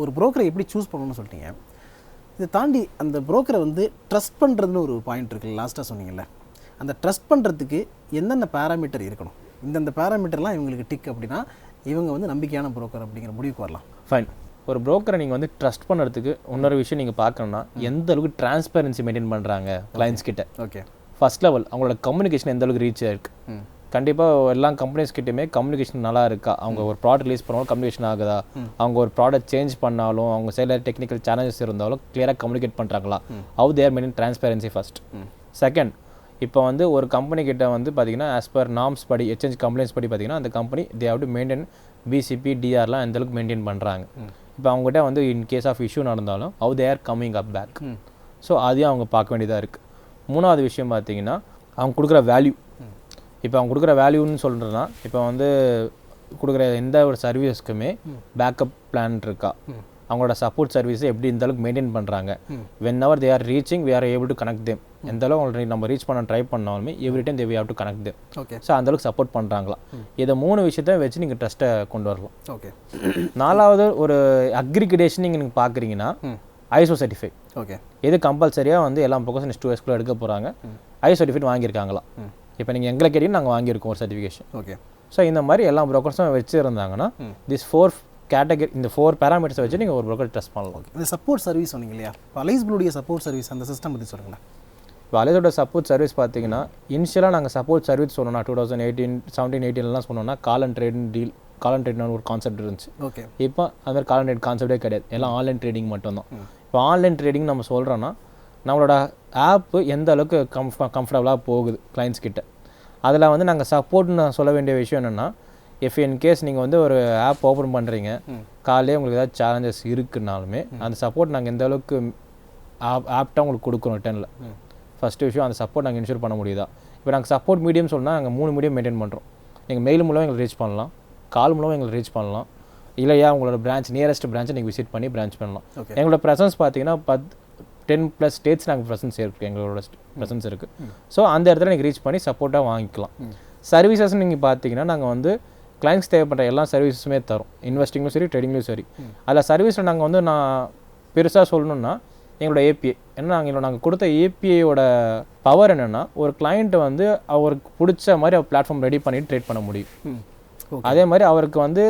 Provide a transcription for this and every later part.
ஒரு புரோக்கரை எப்படி சூஸ் பண்ணணும்னு சொல்லிட்டீங்க. இதை தாண்டி அந்த புரோக்கரை வந்து ட்ரஸ்ட் பண்ணுறதுன்னு ஒரு பாயிண்ட் இருக்குல்ல, லாஸ்ட்டாக சொன்னீங்கல்ல, அந்த ட்ரஸ்ட் பண்ணுறதுக்கு என்னென்ன பேராமீட்டர் இருக்கணும், இந்தந்த பேராமீட்டர்லாம் இவங்களுக்கு டிக் அப்படின்னா இவங்க வந்து நம்பிக்கையான புரோக்கர் அப்படிங்கிற முடிவுக்கு வரலாம். ஃபைன். ஒரு புரோக்கரை நீங்கள் வந்து ட்ரஸ்ட் பண்ணுறதுக்கு இன்னொரு விஷயம் நீங்கள் பார்க்கணுன்னா எந்த அளவுக்கு டிரான்ஸ்பரன்சி மெயின்டைன் பண்ணுறாங்க கிளைண்ட்ஸ் கிட்ட. ஓகே. ஃபர்ஸ்ட் லெவல் அவங்களோட கம்யூனிகேஷன் எந்த அளவுக்கு ரீச் ஆயிருக்கு. கண்டிப்பாக எல்லா கம்பெனிஸ் கிட்டேயுமே கம்யூனிகேஷன் நல்லா இருக்கா, அவங்க ஒரு ப்ராடக்ட் ரிலீஸ் பண்ணாலும் கம்யூனிகேஷன் ஆகுதா, அவங்க ஒரு ப்ராடக்ட் சேஞ்ச் பண்ணாலும் அவங்க சைடில் டெக்னிக்கல் சேலஞ்சஸ் இருந்தாலும் கிளியராக கம்யூனிகேட் பண்ணுறாங்களா, how their maintain transparency first. Second, இப்போ வந்து ஒரு கம்பெனி கிட்ட வந்து பார்த்தீங்கன்னா ஆஸ் பர் நார்ம்ஸ் படி எக்ஸ்சேஞ்ச் கம்ப்ளைண்ட்ஸ் படி பார்த்தீங்கன்னா அந்த company they have to maintain BCP டிஆர்லாம் எந்த அளவுக்கு மெயின்டைன் பண்ணுறாங்க. இப்போ அவங்ககிட்ட வந்து இன் கேஸ் ஆஃப் இஷ்யூ நடந்தாலும் how they are coming up back. So அதையும் அவங்க பார்க்க வேண்டியதாக இருக்குது. மூணாவது விஷயம் பார்த்தீங்கன்னா அவங்க கொடுக்குற வேல்யூ. இப்போ அவங்க கொடுக்குற வேல்யூன்னு சொல்கிறதுனா இப்போ வந்து கொடுக்குற எந்த ஒரு சர்வீஸ்க்குமே பேக்கப் பிளான் இருக்கா, அவங்களோட சப்போர்ட் சர்வீஸை எப்படி இந்த அளவுக்கு மெயின்டைன் பண்ணுறாங்க, whenever they are reaching we are able to connect them, எந்த அளவுக்கு ஆல்ரெடி நம்ம ரீச் பண்ண ட்ரை பண்ணாலுமே every time they we have to connect them. Okay. So அந்தளவுக்கு சப்போர்ட் பண்ணுறாங்களா, இதை 3 விஷயத்த வச்சு நீங்கள் ட்ரஸ்ட்டை கொண்டு வரலாம். ஓகே. 4வது ஒரு அக்ரிகேஷன் நீங்கள் பார்க்குறீங்கன்னா ஐசோ சர்டிஃபை. ஓகே. இது கம்பல்சரியாக வந்து எல்லா ப்ரொக்கோஷன் 2 இயர்ஸ்க்குள்ளே எடுக்க போகிறாங்க. ஐசோ சர்டிஃபிகேட் வாங்கியிருக்காங்களா, இப்போ நீங்கள் எங்களை கேட்டீங்கன்னா நாங்கள் வாங்கியிருக்கோம் ஒரு சர்டிஃபிகேஷன். ஓகே. ஸோ இந்த மாதிரி எல்லா ப்ரோக்கர்ஸும் வச்சு இருந்தாங்கன்னா திஸ் 4 கேட்டகரி, இந்த 4 பேராமீட்டர்ஸை வச்சு நீங்கள் ஒரு ப்ரோக்கர் ட்ரஸ்ட் பண்ணலாம். ஓகே. இந்த சப்போர்ட் சர்வீஸ் சொன்னீங்க இல்லையா, அலைஸ் ப்ளூடைய சப்போர்ட் சர்வீஸ் அந்த சிஸ்டம் பற்றி சொல்லுங்களேன். இப்போ அலைஸோட சப்போர்ட் சர்வீஸ் பார்த்தீங்கன்னா இனிஷியலாக நாங்கள் சப்போர்ட் சர்வீஸ் சொன்னோம்னா 2018, 17, 18 சொன்னோம்னா கால் அண்ட் ட்ரேட்னு ஒரு கான்செப்ட் இருந்துச்சு. ஓகே. இப்போ அது மாதிரி கால் அண்ட் ட்ரேட் கான்செப்டே கிடையாது, எல்லாம் ஆன்லைன் ட்ரேடிங் மட்டும்தான். இப்போ ஆன்லைன் ட்ரேடிங் நம்ம சொல்கிறோன்னா நம்மளோட ஆப்பு எந்த அளவுக்கு கம்ஃபர்டபுளாக போகுது கிளைண்ட்ஸ் கிட்ட, அதில் வந்து நாங்கள் சப்போர்ட்னு நான் சொல்ல வேண்டிய விஷயம் என்னென்னா, இஃப் இன் கேஸ் நீங்கள் வந்து ஒரு ஆப் ஓப்பன் பண்ணுறீங்க, காலையிலே உங்களுக்கு ஏதாவது சேலஞ்சஸ் இருக்குனாலுமே அந்த சப்போர்ட் நாங்கள் எந்த அளவுக்கு ஆப்டாக உங்களுக்கு கொடுக்குறோம் ரிட்டனில். ஃபஸ்ட்டு விஷயம் அந்த சப்போர்ட் நாங்கள் இன்ஷூர் பண்ண முடியுதா. இப்போ நாங்கள் சப்போர்ட் மீடியம் சொன்னால் நாங்கள் 3 மீடியம் மெயின்டைன் பண்ணுறோம். நீங்கள் மெயில் மூலம் எங்களுக்கு ரீச் பண்ணலாம், கால் மூலம் எங்களுக்கு ரீச் பண்ணலாம், இல்லையா உங்களோட பிரான்ச் நியரஸ்ட் பிரான்ச்சை நீங்கள் விசிட் பண்ணி பிரான்ச் பண்ணலாம். எங்களோட ப்ரெசன்ஸ் பார்த்தீங்கன்னா 10+ ஸ்டேட்ஸ் நாங்கள் ப்ரெசன்ஸ் இருக்குது, எங்களோட ப்ரெசன்ஸ் இருக்குது. ஸோ அந்த இடத்துல நீங்கள் ரீச் பண்ணி சப்போர்ட்டாக வாங்கிக்கலாம். சர்வீசஸ் நீங்கள் பார்த்தீங்கன்னா நாங்கள் வந்து கிளைண்ட்ஸ் தேவைப்பட்ட எல்லா சர்வீஸுமே தரோம், இன்வெஸ்டிங்கும் சரி ட்ரேடிங்கும் சரி. அதில் சர்வீஸில் நாங்கள் வந்து நான் பெருசாக சொல்லணுன்னா எங்களோட ஏபிஐ ஏன்னா நாங்கள் கொடுத்த ஏபிஐயோட பவர் என்னென்னா ஒரு கிளைண்ட்டை வந்து அவருக்கு பிடிச்ச மாதிரி அவர் பிளாட்ஃபார்ம் ரெடி பண்ணிட்டு ட்ரேட் பண்ண முடியும். அதே மாதிரி அவருக்கு வந்து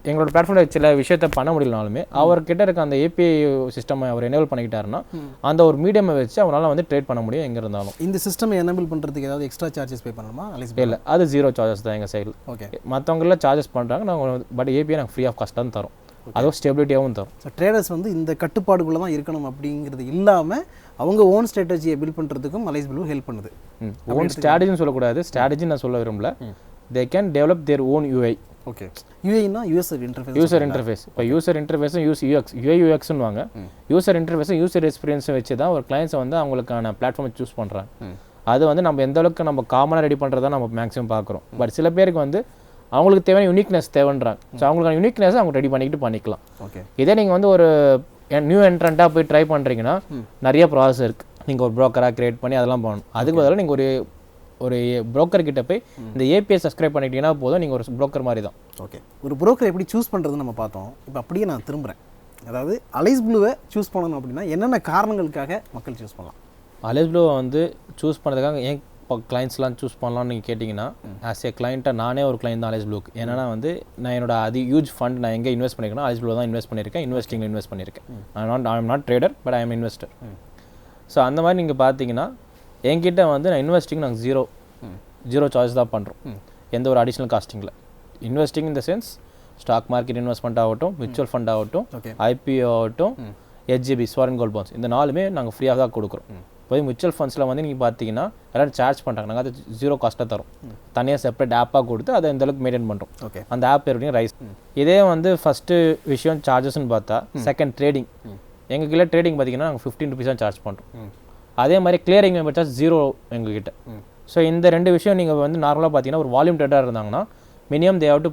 எங்களோட பிளாட்ஃபார்மில் சில விஷயத்த பண்ண முடியலனாலுமே அவர்கிட்ட இருக்க அந்த ஏபிஐ சிஸ்டம் அவர் எனேபிள் பண்ணிக்கிட்டாருன்னா அந்த ஒரு மீடியமை வச்சு அவரால் வந்து ட்ரேட் பண்ண முடியும் எங்கே இருந்தாலும். இந்த சிஸ்டம் எனேபிள் பண்ணுறதுக்கு ஏதாவது எக்ஸ்ட்ரா சார்ஜஸ் பே பண்ணணுமா? இல்லை, அது 0 சார்ஜஸ் தான் எங்கள் சைடில். ஓகே. மற்றவங்கள சார்ஜஸ் பண்ணுறாங்க, நாங்கள் பட் ஏபிஐ நாங்கள் ஃப்ரீ ஆஃப் காஸ்ட் தான் தரோம், அதுவும் ஸ்டெபிலிட்டியாகவும் தரும். ஸோ ட்ரேடர்ஸ் வந்து இந்த கட்டுப்பாடுக்குள்ளே தான் இருக்கணும் அப்படிங்கிறது இல்லாமல் அவங்க ஓன் ஸ்ட்ராட்டஜியை பில்ட் பண்ணுறதுக்கும் அலைஸ் ப்ளூ ஹெல்ப் பண்ணுது. ஓன் ஸ்ட்ராட்டஜின்னு சொல்லக்கூடாது, ஸ்ட்ராட்டஜி நான் சொல்ல விரும்பல, they can develop their own UI. Okay. யூஐனா யூசர் இன்டர்ஃபேஸ். இப்போ யூசர் இன்டர்ஃபேஸும் யூஐ யூஎக்ஸ்னு வாங்க. யூசர் இன்டர்ஃபேஸும் யூசர் எக்ஸ்பீரியன்ஸும் வச்சு தான் ஒரு கிளைண்ட்ஸை வந்து அவங்களுக்கான பிளாட்ஃபார்மை சூஸ் பண்ணுறாங்க. அது வந்து நம்ம எந்த அளவுக்கு நம்ம காமனாக ரெடி பண்ணுறதா நம்ம மேக்ஸிமம் பார்க்குறோம். பட் சில பேருக்கு வந்து அவங்களுக்கு தேவையான யூனிக்னஸ் தேவைன்றாங்க. ஸோ அவங்களுக்கான யூனிக்னஸ் அவங்க ரெடி பண்ணிக்கிட்டு பண்ணிக்கலாம். ஓகே. இதே நீங்கள் வந்து ஒரு நியூ என்ட்ரண்ட்டாக போய் ட்ரை பண்ணுறீங்கன்னா நிறைய ப்ராசஸ் இருக்குது, நீங்கள் ஒரு ப்ரோக்கராக கிரியேட் பண்ணி அதெல்லாம் பண்ணணும். அதுக்கு பதிலாக நீங்கள் ஒரு புரோக்கர் கிட்ட போய் இந்த ஏபிஐ சப்ஸ்கிரைப் பண்ணிட்டீங்கன்னா போதும், நீங்கள் ஒரு புரோக்கர் மாதிரி தான். ஓகே. ஒரு புரோக்கர் எப்படி சூஸ் பண்ணுறதுன்னு நம்ம பார்த்தோம். இப்போ அப்படியே நான் திரும்புகிறேன், அதாவது அலைஸ் ப்ளூவை சூஸ் பண்ணணும் அப்படின்னா என்னென்ன காரணங்களுக்காக மக்கள் சூஸ் பண்ணலாம்? அலைஸ் ப்ளூவை வந்து சூஸ் பண்ணுறதுக்காக ஏன் கிளைண்ட்ஸ்லாம் சூஸ் பண்ணலாம்னு நீங்கள் கேட்டிங்கன்னா, ஆஸ் ஏ கிளைண்ட்டாக நானே ஒரு கிளைண்ட் தான் அலைஸ் ப்ளூக்கு. ஏன்னா வந்து நான் என்னோட ஹியூஜ் ஃபண்ட் நான் எங்கே இன்வெஸ்ட் பண்ணியிருக்கேன்னா அலைஸ் ப்ளூ தான் இன்வெஸ்ட் பண்ணியிருக்கேன், இன்வெஸ்டிங்கில் இன்வெஸ்ட் பண்ணியிருக்கேன். I am not trader but I am investor. So அந்த மாதிரி நீங்கள் பார்த்தீங்கன்னா என்கிட்ட வந்து நான் இன்வெஸ்டிங் நாங்கள் ஜீரோ சார்ஜ் தான் பண்ணுறோம், எந்த ஒரு அடிஷ்னல் காஸ்டிங்கில். Investing in the sense stock market investment ஆகட்டும், மியூச்சுவல் ஃபண்ட் ஆகட்டும், ஐபிஓ ஆகட்டும், HGB ஃபாரின் கோல்ட் பாண்ட்ஸ், இந்த 4மே நாங்கள் ஃப்ரீயாக தான் கொடுக்குறோம். போய் மியூச்சுவல் ஃபண்ட்ஸில் வந்து நீங்கள் பார்த்தீங்கன்னா எல்லாரும் சார்ஜ் பண்ணுறாங்க, நாங்கள் அது 0 காஸ்ட்டாக தரோம், தனியாக செப்பரேட் ஆப்பாக கொடுத்து அதை இந்த அளவுக்கு மெயின்டைன் பண்ணுறோம். ஓகே. அந்த ஆப் பேருடைய ரைஸ். இதே வந்து ஃபஸ்ட்டு விஷயம் சார்ஜஸ்ன்னு பார்த்தா, செகண்ட் ட்ரேடிங். எங்கள் கீழே ட்ரேடிங் பார்த்தீங்கன்னா நாங்கள் 15 rupees தான் சார்ஜ் பண்ணுறோம். அதே மாதிரி கிளியரிங் மெம்பர் சார்ஜ் 0 எங்ககிட்ட. ஸோ இந்த 2 விஷயம் நீங்கள் வந்து நார்மலாக பார்த்தீங்கன்னா ஒரு வால்யூம் ட்ரேடாக இருந்தாங்கன்னா minimum they have to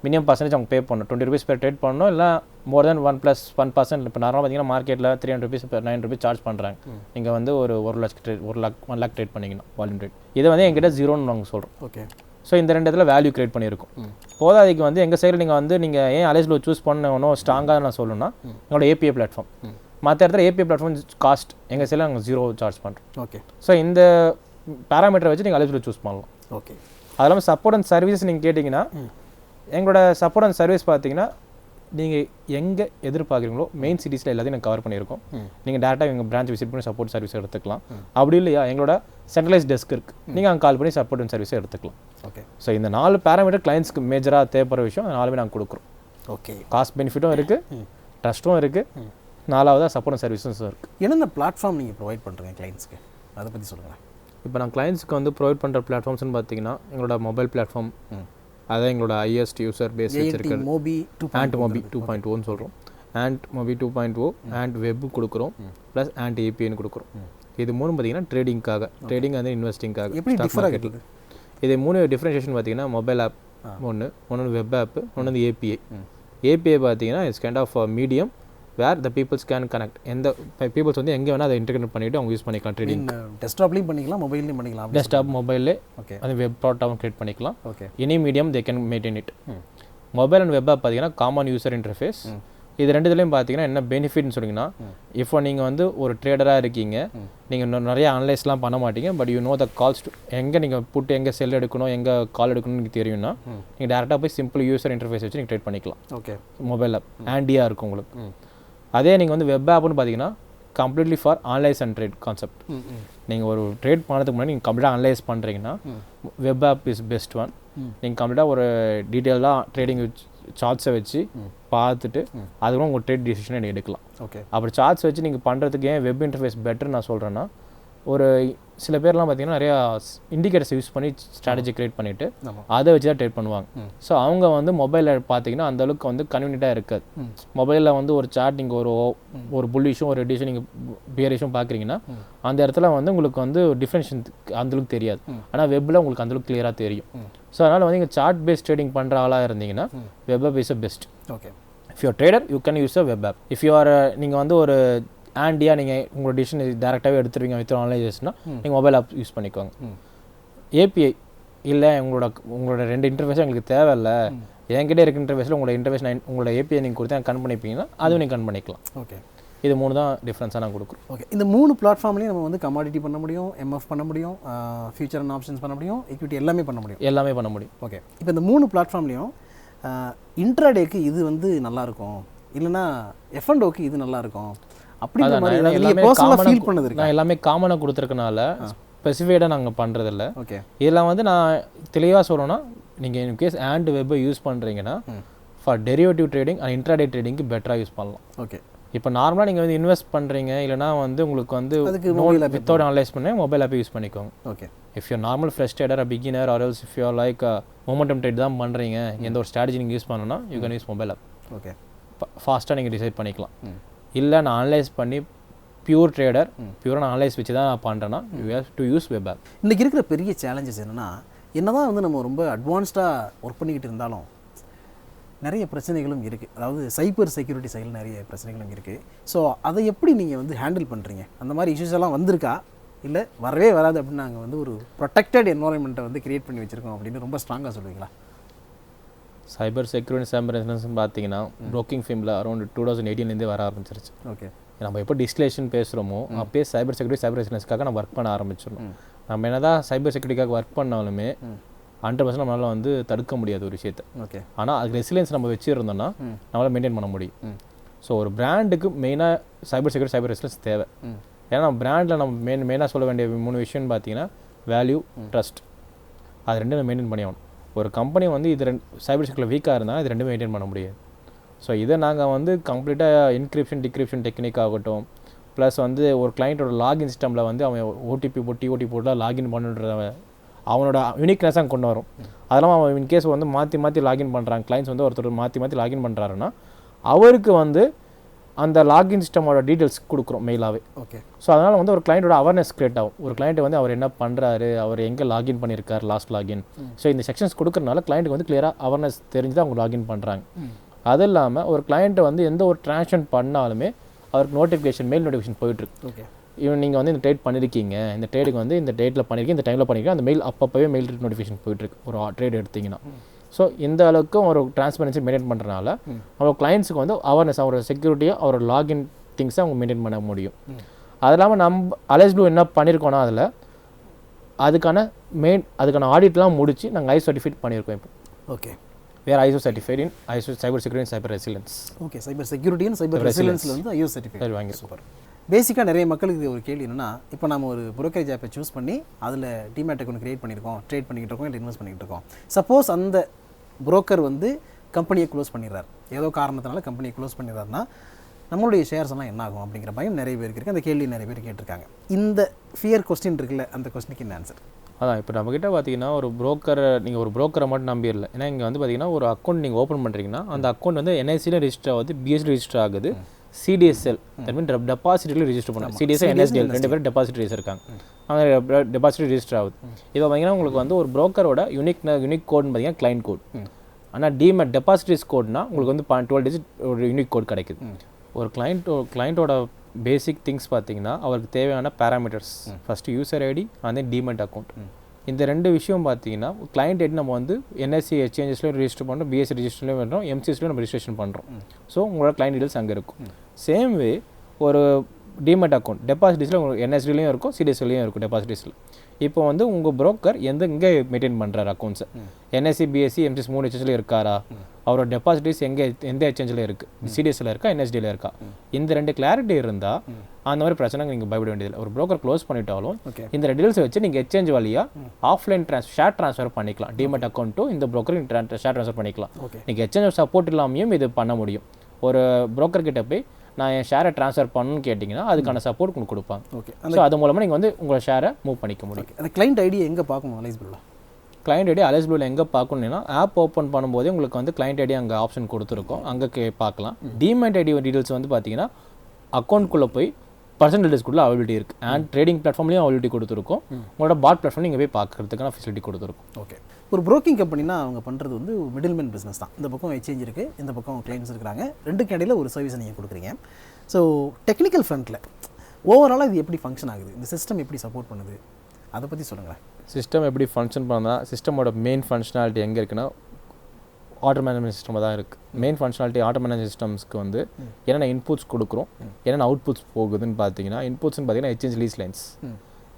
minimum percentage அவங்க பே பண்ணணும். 20 rupees பேர் ட்ரேட் பண்ணணும், இல்லை மோர் தென் 1+1%. இப்போ நார்மலாக பார்த்தீங்கன்னா மார்க்கெட்டில் 300 rupees 9 rupees சார்ஜ் பண்ணுறாங்க. நீங்கள் வந்து ஒரு 1 lakh ட்ரேட் பண்ணிங்கன்னா வால்யூம் ட்ரேட். இதை வந்து எங்கிட்ட 0ன்னு நாங்கள் சொல்கிறோம். ஓகே. ஸோ இந்த ரெண்டு இடத்துல வேல்யூ கிரியேட் பண்ணியிருக்கும். போதாதிக்கு வந்து எங்கள் சைடில் நீங்கள் ஏன் அலைஸ் ப்ளூ சூஸ் பண்ணணும் ஸ்ட்ராங்காக நான் சொல்லணும்னா எங்களோட ஏபிஐ பிளாட்ஃபார்ம். மற்ற இடத்துல ஏபிஐ பிளாட்ஃபார்ம் காஸ்ட் எங்கள் சைடில் நாங்கள் 0 சார்ஜ் பண்ணுறோம். ஓகே. ஸோ இந்த பேராமீட்டரை வச்சு நீங்கள் அலைஸ் ப்ளூ சூஸ் பண்ணலாம். ஓகே. அது இல்லாமல் சப்போர்ட் அண்ட் சர்வீஸ் நீங்கள் கேட்டிங்கன்னா எங்களோட சப்போர்ட் அண்ட் சர்வீஸ் பார்த்தீங்கன்னா நீங்கள் எங்கே எதிர்பார்க்குறீங்களோ மெயின் சிட்டிஸில் எல்லாத்தையும் நாங்கள் கவர் பண்ணியிருக்கோம். நீங்கள் டேரெக்டாக எங்கள் பிரான்ச் விசிட் பண்ணி சப்போர்ட் சர்வீஸ் எடுத்துக்கலாம். அப்படி இல்லையா எங்களோட சென்ட்ரலைஸ் டெஸ்க் இருக்குது, நீங்கள் அங்கே கால் பண்ணி சப்போர்ட் அண்ட் சர்வீஸை எடுத்துக்கலாம். ஓகே. ஸோ இந்த 4 பேராமீட்டர் கிளைண்ட்ஸ்க்கு மேஜராக தேவைப்படுற விஷயம் 4மே நாங்கள் கொடுக்குறோம். ஓகே. காஸ்ட் பெனிஃபிட்டும் இருக்குது, ட்ரஸ்ட்டும் இருக்குது, 4வதாக சப்போர்ட் அண்ட் சர்வீஸும் இருக்குது. என்னென்ன பிளாட்ஃபார்ம் நீங்கள் ப்ரொவைட் பண்ணுறீங்க கிளைண்ட்ஸ்க்கு, அதை பற்றி சொல்லுங்கள். இப்போ நான் கிளைண்ட்ஸ்க்கு வந்து ப்ரொவைட் பண்ணுற பிளாட்ஃபார்ம்ஸ்னு பார்த்தீங்கன்னா எங்களோட மொபைல் பிளாட்ஃபார்ம், அதான் எங்களோட ஹையஸ்ட் யூசர் பேஸ் வச்சிருக்கிறது ஆண்ட் மொபி 2.0ன்னு சொல்கிறோம். ஆண்ட் மொபி 2.0 ஆண்ட் வெப் கொடுக்குறோம், ப்ளஸ் ஆண்ட் ஏபிஐன்னு கொடுக்குறோம். இது 3 பார்த்தீங்கன்னா ட்ரேடிங்காக, ட்ரேடிங் வந்து இன்வெஸ்டிங்காக ஸ்டாக் மார்க்கெட்டில். இது 3 டிஃப்ரென்ஷியேஷன் பார்த்தீங்கன்னா மொபைல் ஆப் ஒன்று வெப் ஆப், ஒன்று வந்து ஏபிஐ. ஏபிஐ பார்த்தீங்கன்னா it's kind of medium where the peoples can connect. எந்த பீப்புள்ஸ் வந்து எங்கே வேணால் அதை இன்டர்கனெக்ட் பண்ணிவிட்டு அவங்க யூஸ் பண்ணிக்கலாம். ட்ரேடிங் டெஸ்க்டாப்லையும் பண்ணிக்கலாம், மொபைல்லையும் பண்ணிக்கலாம். டெஸ்க்டாப் மொபைல்லே அது வெப் ப்ராடக்டாகவும் கிரியேட் பண்ணிக்கலாம். Okay. Any medium they can maintain it. Mobile and web app பார்த்தீங்கன்னா காமன் யூசர் இன்டர்ஃபேஸ். இது ரெண்டுத்துலையும் பார்த்தீங்கன்னா என்ன பெனிஃபிட்னு சொன்னீங்கன்னா, இப்போ நீங்கள் வந்து ஒரு ட்ரேடராக இருக்கீங்க, நீங்கள் நிறைய அனலைஸ்லாம் பண்ண மாட்டீங்க, but you know the calls எங்கே நீங்கள் புட்டு எங்கே செல் எடுக்கணும் எங்கே கால் எடுக்கணும்னு எனக்கு தெரியும்னா நீங்கள் டேரெக்டாக போய் சிம்பிள் யூசர் இன்டர்ஃபேஸ் வச்சு நீங்கள் ட்ரேட் பண்ணிக்கலாம். ஓகே. மொபைல் ஆப் ஹேண்டியாக இருக்கும் உங்களுக்கு. அதே நீங்கள் வந்து வெப் ஆப்னு பார்த்தீங்கன்னா completely for analyse and trade concept. நீங்கள் ஒரு ட்ரேட் பண்ணதுக்கு முன்னாடி நீங்கள் கம்ப்ளீட்டாக அனலைஸ் பண்ணுறீங்கன்னா web app is best one. நீங்கள் கம்ப்ளீட்டாக ஒரு டீட்டெயிலாக ட்ரேடிங் சார்ட்ஸை வச்சு பார்த்துட்டு அதுக்கப்புறம் உங்கள் ட்ரேட் டிசிஷனை நீங்கள் எடுக்கலாம். ஓகே. அப்படி சார்ட்ஸ் வச்சு நீங்கள் பண்ணுறதுக்கு ஏன் வெப் இன்டர்ஃபேஸ் பெட்டர் நான் சொல்கிறேன்னா, ஒரு சில பேர்லாம் பார்த்தீங்கன்னா நிறையா இண்டிகேட்டர்ஸ் யூஸ் பண்ணி ஸ்ட்ராட்டஜி கிரியேட் பண்ணிவிட்டு அதை வச்சு தான் ட்ரேட் பண்ணுவாங்க. ஸோ அவங்க வந்து மொபைலில் பார்த்தீங்கன்னா அந்தளவுக்கு வந்து கன்வீனியண்ட்டாக இருக்காது. மொபைலில் வந்து ஒரு சார்ட் நீங்கள் ஒரு புல்லிஷும் ஒரு ரெடிஷும் நீங்கள் பியரிஷும் பார்க்குறீங்கன்னா அந்த இடத்துல வந்து உங்களுக்கு வந்து டிஃப்ரென்ஷன் அந்தளவுக்கு தெரியாது. ஆனால் வெப்பில் உங்களுக்கு அந்தளவுக்கு கிளியராக தெரியும். ஸோ அதனால் வந்து நீங்கள் சார்ட் பேஸ்ட் ட்ரேடிங் பண்ணுற ஆளாக இருந்தீங்கன்னா web app is a best. Okay. If you trader you can use a web app. If you are நீங்கள் வந்து ஒரு ஆண்டியாக நீங்கள் உங்களோட டிசிஷன் டேரெக்டாகவே எடுத்துருவீங்க வித் அனலைசேஷன்னா நீங்கள் மொபைல் ஆப் யூஸ் பண்ணிக்கோங்க. ஏபிஐ இல்லை உங்களோட 2 இன்டர்ஃபேஸும் எங்களுக்கு தேவையில்லை, என்கிட்ட இருக்க இன்டர்ஃபேஸில் உங்களோட ஏபிஐ நீங்கள் கொடுத்து கன் பண்ணிப்பீங்கன்னா அதுவும் நீங்கள் கன் பண்ணிக்கலாம். ஓகே. இது 3 தான் டிஃப்ரென்ஸாக நான் கொடுக்குறோம். ஓகே. இந்த 3 பிளாட்ஃபார்ம்லேயும் நம்ம வந்து கமாடிட்டி பண்ண முடியும், எம்எஃப் பண்ண முடியும், ஃபியூச்சர் அண்ட் ஆப்ஷன்ஸ் பண்ண முடியும், ஈக்விட்டி எல்லாமே பண்ண முடியும். ஓகே. இப்போ இந்த 3 பிளாட்ஃபார்ம்லேயும் இன்ட்ராடேக்கு இது வந்து நல்லாயிருக்கும், இல்லைனா எஃப்என்டோக்கு இது நல்லாயிருக்கும் அப்படின்ற மாதிரி நான் எல்லாமே காமனாக கொடுத்துருக்கனால ஸ்பெசிஃபைடாக நாங்கள் பண்ணுறதில்ல. ஓகே. இதெல்லாம் வந்து நான் தெளிவாக சொல்லணும்னா, நீங்கள் இன்கேஸ் ஆண்ட் வெப்பை யூஸ் பண்ணுறீங்கன்னா for derivative trading and intraday ட்ரேடிங்க்கு பெட்டராக யூஸ் பண்ணலாம். ஓகே. இப்போ நார்மலாக நீங்கள் வந்து இன்வெஸ்ட் பண்ணுறீங்க இல்லைனா வந்து உங்களுக்கு வந்து வித்தவுட் அனலைஸ் பண்ணி மொபைல் ஆப்பை யூஸ் பண்ணிக்கோங்க. Okay. If you normal fresh trader beginner are else if you are like momentum trade தான் பண்ணுறீங்க, எந்த ஒரு ஸ்ட்ராட்டஜி நீங்கள் யூஸ் பண்ணணும்னா you can use mobile app. Okay. ஃபாஸ்ட்டாக நீங்கள் டிசைட் பண்ணிக்கலாம். இல்லை நான் அனலைஸ் பண்ணி பியூர் ட்ரேடர் பியூராக நான் அனலைஸ் வச்சு தான் நான் பண்ணுறேன்னா you have to use web app. இன்றைக்கி இருக்கிற பெரிய சேலஞ்சஸ் என்னென்னா, என்ன தான் வந்து நம்ம ரொம்ப அட்வான்ஸ்டாக ஒர்க் பண்ணிக்கிட்டு இருந்தாலும் நிறைய பிரச்சனைகளும் இருக்குது. அதாவது சைபர் செக்யூரிட்டி சைடில் நிறைய பிரச்சனைகளும் இருக்குது. ஸோ அதை எப்படி நீங்கள் வந்து ஹேண்டில் பண்ணுறீங்க? அந்த மாதிரி இஷ்யூஸ் எல்லாம் வந்திருக்கா, இல்லை வரவே வராது அப்படின்னு நாங்கள் வந்து ஒரு ப்ரொடெக்டட் என்வரான்மெண்ட்டை வந்து கிரியேட் பண்ணி வச்சுருக்கோம் அப்படின்னு ரொம்ப ஸ்ட்ராங்காக சொல்லுவீங்களா? சைபர் செக்யூரிட்டி சைபர் இன்சூரன்ஸ்னு பார்த்தீங்கன்னா ப்ரோக்கிங் ஃபீல்டில் அரௌண்ட் 2018 வர ஆரம்பிச்சிருச்சு. ஓகே. நம்ம எப்போ டிஸ்கிலேஷன் பேசுகிறோமோ அப்போயே சைபர் இன்சூரன்ஸ்க்காக நம்ம ஒர்க் பண்ண ஆரம்பிச்சிடணும். நம்ம என்ன தான் சைபர் செக்யூரிட்டிக்காக ஒர்க் பண்ணாலுமே 100% நம்மளால் வந்து தடுக்க முடியாது ஒரு விஷயத்தை. ஓகே. ஆனால் அதுக்கு ரெசிலியன்ஸ் நம்ம வச்சுருந்தோம்னா நம்மளால் மெயின்டைன் பண்ண முடியும். ஸோ ஒரு பிராண்டுக்கு மெயினாக சைபர் ரெசிலியன்ஸ் தேவை. ஏன்னா நம்ம பிராண்டில் நம்ம மெயினாக சொல்ல வேண்டிய 3 விஷயம்னு பார்த்தீங்கன்னா வேல்யூ, ட்ரஸ்ட், அது ரெண்டும் நம்ம மெயின்டைன் பண்ணி ஆகணும். ஒரு கம்பெனி வந்து இது சைபர் செக்யூரிட்டியில் வீக்காக இருந்தால் இது ரெண்டும் மெயின்டைன் பண்ண முடியாது. ஸோ இதை நாங்கள் வந்து கம்ப்ளீட்டாக இன்கிரிப்ஷன் டிக்ரிப்ஷன் டெக்னிக் ஆகட்டும், ப்ளஸ் வந்து ஒரு கிளைண்ட்டோட லாகின் சிஸ்டமில் வந்து அவன் ஓடிபி போட்டு லாகின் பண்ணுறத அவனோட யூனிக்னஸாக கொண்டு வரும். அதெல்லாம் அவன் இன்கேஸ் வந்து மாற்றி லாகின் பண்ணுறாங்க, கிளைண்ட்ஸ் வந்து ஒருத்தர் மாற்றி லாகின் பண்ணுறாருன்னா அவருக்கு வந்து அந்த லாகின் சிஸ்டமோட டீட்டெயில்ஸ் கொடுக்குறோம் மெயிலாகவே. ஓகே. ஸோ அதனால் வந்து ஒரு கிளைண்ட்டோட அவேர்னஸ் கிரியேட் ஆகும். ஒரு கிளைண்ட் வந்து அவர் என்ன பண்ணுறாரு, அவர் எங்கே லாகின் பண்ணியிருக்கார், லாஸ்ட் லாகின். ஸோ இந்த செக்ஷன்ஸ் கொடுக்குறதுனால கிளைண்ட்டுக்கு வந்து கிளியராக அவேர்னஸ் தெரிஞ்சு தான் அவங்க லாகின் பண்ணுறாங்க. அது இல்லாமல் ஒரு கிளைண்ட்டை வந்து எந்த ஒரு ட்ரான்சாக்ஷன் பண்ணாலுமே அவருக்கு மெயில் நோட்டிஃபிகேஷன் போயிட்டுருக்கு. ஓகே. இவன் நீங்கள் வந்து இந்த ட்ரேட் பண்ணியிருக்கீங்க, இந்த ட்ரேடுக்கு வந்து இந்த டேட்டில் பண்ணியிருக்கீங்க, இந்த டைமில் பண்ணியிருக்கீங்க, அந்த மெயில் அப்பப்போவே மெயில் நோட்டிஃபிகேஷன் போயிட்டுருக்கு ஒரு ட்ரேட் எடுத்திங்கன்னா. ஸோ இந்த அளவுக்கு ஒரு டிரான்ஸ்பரன்சி மெயின்டைன் பண்ணுறதுனால அவங்க கிளைண்ட்ஸுக்கு வந்து அவேர்னஸ், அவரோட செக்யூரிட்டியாக அவரோட லாகின் திங்ஸை அவங்க மெயின்டைன் பண்ண முடியும். அது இல்லாமல் நம்ம அலைஸ் ப்ளூ என்ன பண்ணியிருக்கோன்னா அதில் அதுக்கான ஆடிட்லாம் முடிச்சு நாங்கள் ஐஎஸ் சர்டிஃபிகேட் பண்ணியிருக்கோம். இப்போ ஓகே, வேறு ISO certified in ISO cyber security and cyber resilience. Okay, cyber security and cyber ரெசிலியன்ஸில் வந்து ஐஎஸ் சர்டிஃபிகேட் வாங்கி. சூப்பர். பேசிக்காக நிறைய மக்களுக்கு ஒரு கேள்வி என்னென்னா, இப்போ நம்ம ஒரு புரோக்கரேஜ் ஆப்பை சூஸ் பண்ணி அதில் டிமேட் அக்கௌண்ட் கிரியேட் பண்ணியிருக்கோம், ட்ரேட் பண்ணிக்கிட்டு இருக்கோம், இல்லை இன்வெஸ்ட் பண்ணிக்கிட்டு இருக்கோம். சப்போஸ் அந்த புரோக்கர் வந்து கம்பெனியை க்ளோஸ் பண்ணிடுறார், ஏதோ காரணத்தினால கம்பெனியை க்ளோஸ் பண்ணிடுறாருன்னா நம்மளுடைய ஷேர்ஸ் எல்லாம் என்ன ஆகும் அப்படிங்கிற பயம் நிறைய பேருக்கு இருக்குது. அந்த கேள்வி நிறைய பேர் கேட்டிருக்காங்க. இந்த ஃபியர் கொஸ்டின் இருக்குல்ல, அந்த கொஸ்டினுக்கு என்ன ஆன்சர்? அதான் இப்போ நம்மக்கிட்ட பார்த்தீங்கன்னா ஒரு புரோக்கரை மட்டும் நம்பிடல. ஏன்னா இங்கே வந்து பார்த்தீங்கன்னா ஒரு அக்கௌண்ட் நீங்கள் ஓப்பன் பண்ணுறீங்கன்னா அந்த அக்கௌண்ட் வந்து என்ஐசியில் ரெஜிஸ்டர் ஆகுது, பிஎஸ்டி ரெஜிஸ்டர் ஆகுது, சிடிஎஸ்எல் தட் மீன் டெபாசிட்டில் ரெஜிஸ்டர் பண்ணுவாங்க. சிடிஎஸ்எல் என்எஸ்டிஎல் 2 பேரும் டெபாசிட்டரிஸ் இருக்காங்க. அவங்க டெபாசிட்டரி ரெஜிஸ்டர் ஆகுது. இப்போ பார்த்தீங்கன்னா உங்களுக்கு வந்து ஒரு புரோக்கரோட யூனிக் கோட்னு பார்த்தீங்கன்னா கிளைண்ட் கோட். ஆனால் டிமெட் டெபாசிட்டரிஸ் கோட்னா உங்களுக்கு வந்து 12 டிஜிட் ஒரு யூனிக் கோட் கிடைக்குது. ஒரு கிளைண்ட்டோட பேசிக் திங்ஸ் பார்த்தீங்கன்னா அவருக்கு தேவையான parameters first user ID and then demat account. இந்த 2 விஷயம் பார்த்தீங்கன்னா கிளைண்ட் ஐடி நம்ம வந்து என்எஸ்சி எக்ஸ்சேஞ்சஸ்லையும் ரெஜிஸ்டர் பண்ணுறோம், பிஎஸ்சி ரெஜிஸ்டர்லையும் பண்ணுறோம், எம்சிஎஸ்லையும் நம்ம ரெஜிஸ்ட்ரேஷன் பண்ணுறோம். ஸோ உங்களோட கிளைண்ட் டீடைல்ஸ் அங்கே இருக்கும். சேம் வே ஒரு டிமெட் அக்கௌண்ட் டெபாசிட்டிஸில் உங்களுக்கு என்எஸ்டிலையும் இருக்கும், சிடிஎஸ்லையும் இருக்கும் டெபாசிட்டிஸில். இப்போ வந்து உங்கள் புரோக்கர் எங்கே மெயின்டைன் பண்ணுறாரு அக்கௌண்ட்ஸை, என்எஸ்சி பிஎஸ்சி எம்சிஎஸ் 3 எக்ஸ்சேஞ்சில் இருக்காரா, அவரோட டெபாசிட்டிஸ் எந்த எக்ஸ்சேஞ்சில் இருக்குது, சிடிஎஸ்சில் இருக்கா, என்எஸ்டியில் இருக்கா, இந்த 2 கிளாரிட்டி இருந்தால் அந்த மாதிரி பிரச்சனை நீங்கள் பயப்பட வேண்டியதில்லை. ஒரு புரோக்கர் க்ளோஸ் பண்ணிட்டாலும் இந்த டீடைல்ஸை வச்சு நீங்கள் எக்ஸ்சேஞ்ச் வழியாக ஆஃப்லைன் ஷேர் ட்ரான்ஸ்ஃபர் பண்ணிக்கலாம். டிமெட் அக்கௌண்ட்டும் இந்த புரோக்கருக்கு ஷேர் ட்ரான்ஸ்ஃபர் பண்ணிக்கலாம். நீங்கள் எக்ஸ்சேஞ்ச் சப்போர்ட் இல்லாமையும் இது பண்ண முடியும். ஒரு புரோக்கர் கிட்ட போய் நான் என் ஷேரை ட்ரான்ஸ்ஃபர் பண்ணணும்னு கேட்டிங்கன்னா அதுக்கான சப்போர்ட் உங்களுக்கு கொடுப்பாங்க. ஓகே, ஸோ அது மூலமாக நீங்கள் வந்து உங்களை ஷேரை மூவ் பண்ணிக்க முடியும். அந்த கிளைண்ட் ஐடி எங்கே பார்க்கணும் அலைஸ் ப்ளூவில்? கிளைண்ட் ஐடி அலைஸ் ப்ளூவில் எங்கே பார்க்கணுன்னா ஆப் ஓப்பன் பண்ணும்போதே உங்களுக்கு வந்து கிளைண்ட் ஐடி அங்கே ஆப்ஷன் கொடுத்துருக்கோம், அங்கே பார்க்கலாம். டிமெட் ஐடி டீடைல்ஸ் வந்து பார்த்தீங்கன்னா அக்கௌண்ட்குள்ளே போய் பர்சனல் டீடைல்ஸ்க்குள்ளே அவைலபிலிட்டி இருக்குது. அண்ட் ட்ரேடிங் பிளாட்ஃபார்ம்லேயும் அவைலபிலிட்டி கொடுத்துருக்கோம், உங்களோட பாட் பிளாட்ஃபார்ம் நீங்கள் போய் பார்க்கறதுக்கான ஃபெசிலிட்டி கொடுத்துருக்கோம். ஓகே, ஒரு ப்ரோக்கிங் கம்பெனினா அவங்க பண்ணுறது வந்து மிடில்மேன் பிஸ்னஸ் தான். இந்த பக்கம் எக்ஸ்சேஞ்ச் இருக்குது, இந்த பக்கம் கிளைண்ட்ஸ் இருக்கிறாங்க, 2க்கு இடையில ஒரு சர்வீஸை நீங்கள் கொடுக்குறீங்க. ஸோ டெக்னிக்கல் ஃப்ரண்ட்டில் ஓவராலாக இது எப்படி ஃபங்க்ஷன் ஆகுது, இந்த சிஸ்டம் எப்படி சப்போர்ட் பண்ணுது, அதை பற்றி சொல்லுங்களேன். சிஸ்டம் எப்படி ஃபங்க்ஷன் பண்ணால் சிஸ்டமோட மெயின் ஃபங்க்ஷனாலிட்டி எங்கே இருக்குன்னா ஆட்டோ மேனேஜ்மெண்ட் சிஸ்டம் தான் இருக்குது. மெயின் ஃபங்க்ஷனாலிட்டி ஆட்டோ மேனேஜ்மெண்ட் சிஸ்டம்ஸ்க்கு வந்து என்னென்ன இன்புட்ஸ் கொடுக்குறோம், என்னென்ன அவுட்புட்ஸ் போகுதுன்னு பார்த்தீங்கன்னா இன்புட்ஸ்னு பார்த்தீங்கன்னா exchange lease lines.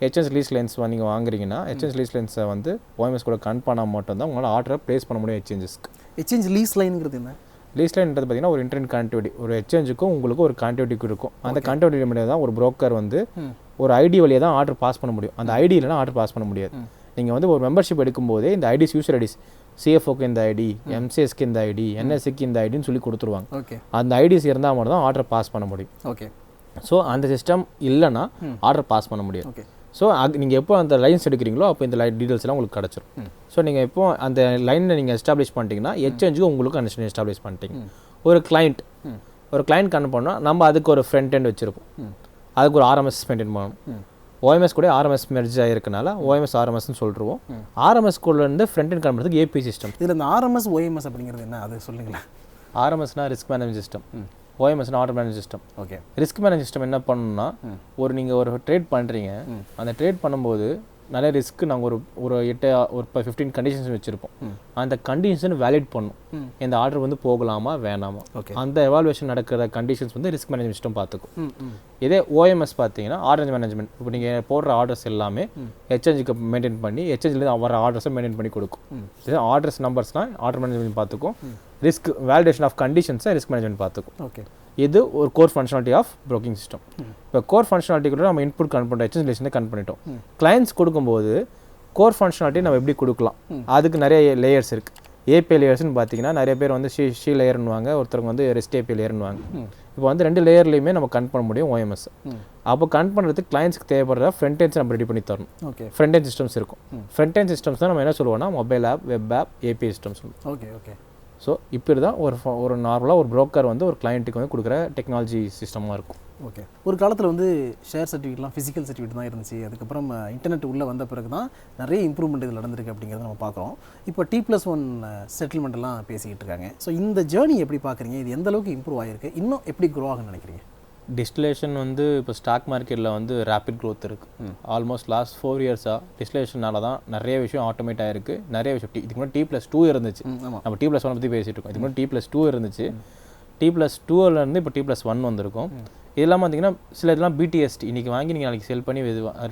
Exchange lease lines நீங்கள் வாங்குறீங்கன்னா எக்ஸ்சேஞ்ச் லீஸ் லைன்ஸை வந்து ஓஎம்எஸ் கூட கன் பண்ணால் மட்டும்தான் உங்களால் ஆர்டரை ப்ளேஸ் பண்ண முடியும் எக்ஸ்சேஞ்சஸ்க்கு. எக்ஸ்சேஞ்ச் லீஸ் லைனுங்கிறது என்ன? லீஸ் லைன்ன்றது பார்த்தீங்கன்னா ஒரு இன்டர்நெட் கனெக்டிவிட்டி, ஒரு எக்ஸ்சேஞ்சுக்கும் உங்களுக்கு ஒரு கனெக்டிவிட்டி இருக்கும். அந்த கனெக்டிவிட்டி மட்டும் தான் ஒரு புரோக்கர் வந்து ஒரு ஐடி வழியாக தான் ஆர்டர் பாஸ் பண்ண முடியும். அந்த ஐடி இல்லைனா ஆர்டர் பாஸ் பண்ண முடியாது. நீங்கள் வந்து ஒரு மெம்பர்ஷிப் எடுக்கும்போதே இந்த ஐடிஸ் யூசர் ஐடிஸ் சிஎஃப்ஓக்கு இந்த ஐடி, எம்சிஎஸ்க்கு இந்த ஐடி, என்எஸ்சிக்கு இந்த ஐடின்னு சொல்லி கொடுத்துருவாங்க. ஓகே, அந்த ஐடிஸ் இருந்தால் மட்டும் தான் ஆர்டர் பாஸ் பண்ண முடியும். ஓகே, ஸோ அந்த சிஸ்டம் இல்லைன்னா ஆர்டர் பாஸ் பண்ண முடியாது. ஓகே, ஸோ நீங்கள் எப்போ அந்த லைன்ஸ் எடுக்கிறீங்களோ அப்போ இந்த டீடைல்ஸ்லாம் உங்களுக்கு கிடச்சிரும். ஸோ நீங்கள் எப்போ அந்த லைனை நீங்கள் எஸ்டாப்ளிஷ் பண்ணிட்டீங்கன்னா எக்ஸ்சேஞ்சுக்கு உங்களுக்கு கனெக்ஷன் எஸ்டாப்ளிஷ் பண்ணிட்டீங்க. ஒரு கிளைண்ட் கனெக்ட் பண்ணால் நம்ம அதுக்கு ஒரு ஃப்ரண்ட் எண்ட் வச்சுருப்போம், அதுக்கு ஒரு ஆர்எம்எஸ் மெயின்டைன் பண்ணணும். ஓஎம்எஸ் கூட ஆர்எம்எஸ் மெர்ஜ் ஆகிருக்கனால ஓஎம்எஸ் ஆர்எம்எஸ்ன்னு சொல்லிடுவோம். ஆர்எம்எஸ் கூட இருந்து ஃப்ரண்ட் எண்ட் கனெக்ட் பண்ணுறதுக்கு ஏபி சிஸ்டம். இதில் இந்த ஆர்எம்எஸ் ஓஎம்எஸ் அப்படிங்கிறது என்ன, அது சொல்லுங்களேன். ஆர்எம்எஸ்னா ரிஸ்க் மேனேஜ்மெண்ட் சிஸ்டம், ஓஎம்எஸ்னா auto manage system. Okay, risk manage system என்ன பண்ணணும்னா நீங்கள் ஒரு ட்ரேட் பண்ணுறீங்க, அந்த ட்ரேட் பண்ணும்போது நிறைய ரிஸ்க் நாங்கள் ஒரு 15 கண்டிஷன்ஸ் வச்சுருப்போம். அந்த கண்டிஷன் வேலிட் பண்ணும், இந்த ஆர்டர் வந்து போகலாமா வேணாமா, அந்த எவாலுவேஷன் நடக்கிற கண்டிஷன்ஸ் வந்து ரிஸ்க் மேனேஜ்மெண்ட் சிஸ்டம் பார்த்துக்கும். இதே ஓஎம்எஸ் பார்த்தீங்கன்னா ஆர்டர் மேனேஜ்மெண்ட், இப்போ நீங்கள் போடுற ஆர்டர்ஸ் எல்லாமே எக்ஸ்சேஞ்சுக்கு மெயின்டைன் பண்ணி எக்ஸ்சேஞ்சில் வர ஆர்டர்ஸை மெயின்டைன் பண்ணி கொடுக்கும். இதே ஆர்டர்ஸ் நம்பர்ஸ்லாம் ஆர்டர் மேனேஜ்மெண்ட் பார்த்துக்கும். ரிஸ்க் வேலிடேஷன் ஆஃப் கண்டிஷன்ஸை ரிஸ்க் மேனேஜ்மெண்ட் பார்த்துக்கும். ஓகே, இது ஒரு core functionality of broking system. இப்போ கோர் ஃபங்க்ஷனாலிட்டி கூட நம்ம இன்புட் கனெக்ட் பண்ணிட்டோம், எக்ஸ்சேஞ்ச் லிஸ்ட்லேருந்து கனெக்ட் பண்ணிட்டோம். கிளைண்ட்ஸ் கொடுக்கும்போது கோர் ஃபங்க்ஷனாலிட்டி நம்ம எப்படி கொடுக்கலாம், அதுக்கு நிறைய லேயர்ஸ் இருக்குது. ஏபிஐ லேயர்ஸ்னு பார்த்தீங்கன்னா நிறைய பேர் வந்து ஷி லேயர்னுவாங்க, ஒருத்தருக்கு வந்து ரெஸ்ட் ஏபிஐ லேயர்னுவாங்க. இப்போ வந்து 2 லேயர்லையுமே நம்ம கனெக்ட் பண்ண முடியும் ஓஎம்எஸ். அப்போ கனெக்ட் பண்ணுறதுக்கு கிளைண்ட்ஸ்க்கு தேவைப்படுற ஃப்ரண்ட் எண்ட்ஸ் நம்ம ரெடி பண்ணி தரணும். ஓகே, ஃப்ரண்ட் எண்ட் சிஸ்டம்ஸ் இருக்கும். ஃப்ரண்ட் எண்ட் சிஸ்டம்ஸ் தான் நம்ம என்ன சொல்லுவோம்னா mobile app, web app, API systems. Okay, okay. So இப்படி தான் ஒரு நார்மலாக ஒரு புரோக்கர் வந்து ஒரு கிளைண்ட்டுக்கு வந்து கொடுக்குற டெக்னாலஜி சிஸ்டமாக இருக்கும். ஓகே, ஒரு காலத்தில் வந்து ஷேர் சர்டிஃபிகேட்லாம் ஃபிசிக்கல் சர்டிஃபிகேட் தான் இருந்துச்சு. அதுக்கப்புறம் இன்டர்நெட் உள்ளே வந்த பிறகு தான் நிறைய இம்ப்ரூவ்மெண்ட் இதில் நடந்திருக்கு அப்படிங்கிறத நம்ம பார்க்குறோம். இப்போ T+1 செட்டில்மெண்ட்லாம் பேசிக்கிட்டு இருக்காங்க. ஸோ இந்த ஜேர்னி எப்படி பார்க்குறீங்க, இது எந்த அளவுக்கு இம்ப்ரூவ் ஆகிருக்கு, இன்னும் எப்படி க்ரோ ஆகுன்னு நினைக்கிறீங்க? டிஸ்டிலேஷன் வந்து இப்போ ஸ்டாக் மார்க்கெட்டில் வந்து ரேபிட் க்ரோத் இருக்குது. ஆல்மோஸ்ட் லாஸ்ட் 4 இயர்ஸாக டிஸ்டிலேஷனால தான் நிறைய விஷயம் ஆட்டோமேட் ஆகிருக்கு. நிறைய விஷயம் இதுக்கு முன்னாடி T+2 இருந்துச்சு. நம்ம T+1 பற்றி பேசிகிட்டு இருக்கோம். இதுக்கு முன்னாடி T+2 இருந்துச்சு. T+2லேருந்து இப்போ T+1 வந்திருக்கும். இதெல்லாம் பார்த்தீங்கன்னா சில இதெல்லாம் BTST இன்றைக்கி வாங்கி நீங்கள் நாளைக்கு செல் பண்ணி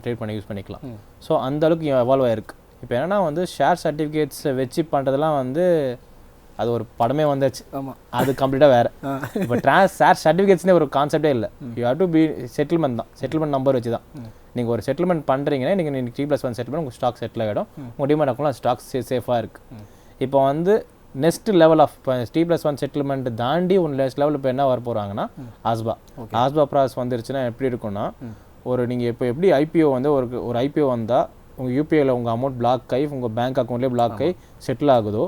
ட்ரேட் பண்ணி யூஸ் பண்ணிக்கலாம். ஸோ அந்த அளவுக்கு எவால்வ் ஆகிருக்கு. இப்போ என்னென்னா வந்து ஷேர் சர்டிஃபிகேட்ஸை வச்சு பண்ணுறதெல்லாம் வந்து அது ஒரு படமே வந்துச்சு. ஆமாம், அது கம்ப்ளீட்டாக வேறு. இப்போ ஷேர் சர்டிஃபிகேட்ஸ்னே ஒரு கான்செப்டே இல்லை. You have to be settlement தான், செட்டில்மெண்ட் நம்பர் வச்சு தான். நீங்கள் ஒரு செட்டில்மெண்ட் பண்ணுறீங்கன்னா நீங்கள் T+1 செட்டில்மெண்ட் உங்கள் ஸ்டாக் செட்டில் ஆகிடும். உங்கள் டிமாண்ட் அக்கௌண்ட்டில் ஸ்டாக் சேஃபாக இருக்குது. இப்போ வந்து next level of T+1 settlement தாண்டி ஒன்று நெக்ஸ்ட் லெவல் இப்போ என்ன வர போகிறாங்கன்னா ஆஸ்பா ப்ராசஸ் வந்துருச்சுன்னா எப்படி இருக்குன்னா, ஒரு நீங்கள் இப்போ எப்படி ஐபிஓ வந்து ஒரு ஐபிஓ வந்தால் உங்கள் யூபிஐயில் உங்கள் அமௌண்ட் பிளாக் ஆகி உங்கள் பேங்க் அக்கௌண்ட்லேயே பிளாக் ஆகி செட்டில் ஆகுதோ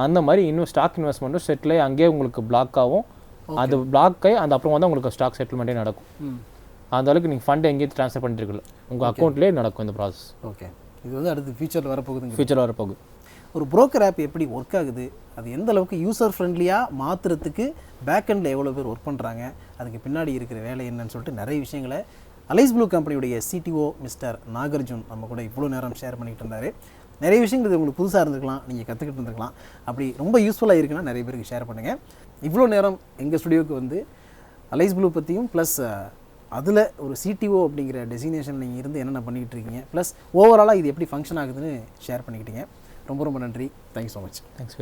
அந்த மாதிரி இன்னும் ஸ்டாக் இன்வெஸ்ட்மெண்ட்டும் செட்டில் ஆகி அங்கேயே உங்களுக்கு பிளாக் ஆகும். அது பிளாக் ஆகி அந்த அப்புறம் வந்து உங்களுக்கு ஸ்டாக் செட்டில்மெண்ட்டே நடக்கும். அந்த அளவுக்கு நீங்கள் ஃபண்ட் எங்கேயும் ட்ரான்ஸ்ஃபர் பண்ணிருக்கல, உங்கள் அக்கௌண்ட்லேயே நடக்கும் இந்த ப்ராசஸ். ஓகே, இது வந்து அடுத்து ஃபியூச்சரில் வரப்போகுது. ஒரு புரோக்கர் ஆப் எப்படி ஒர்க் ஆகுது, அது எந்த அளவுக்கு யூசர் ஃப்ரெண்ட்லியாக மாற்றுறதுக்கு பேக்கெண்டில் எவ்வளோ பேர் ஒர்க் பண்ணுறாங்க, அதுக்கு பின்னாடி இருக்கிற வேலை என்னன்னு சொல்லிட்டு நிறைய விஷயங்களை அலைஸ் ப்ளூ கம்பெனியுடைய CTO மிஸ்டர் நாகார்ஜுன் நம்ம கூட இவ்வளோ நேரம் ஷேர் பண்ணிகிட்டு இருந்தார். நிறைய விஷயங்கள் இது உங்களுக்கு புதுசாக இருந்திருக்கலாம், நீங்கள் கற்றுக்கிட்டு இருந்திருக்கலாம். அப்படி ரொம்ப யூஸ்ஃபுல்லாக இருக்குன்னா நிறைய பேருக்கு ஷேர் பண்ணுங்கள். இவ்வளோ நேரம் எங்கள் ஸ்டுடியோவுக்கு வந்து அலைஸ் ப்ளூ பற்றியும் ப்ளஸ் அதில் ஒரு CTO அப்படிங்கிற டெசிக்னேஷன் நீங்கள் இருந்து என்னென்ன பண்ணிக்கிட்டு இருக்கீங்க, ப்ளஸ் ஓவராலாக இது எப்படி ஃபங்க்ஷன் ஆகுதுன்னு ஷேர் பண்ணிக்கிட்டீங்க. ரொம்ப ரொம்ப நன்றி. Thank you so much. தேங்க்ஸ்.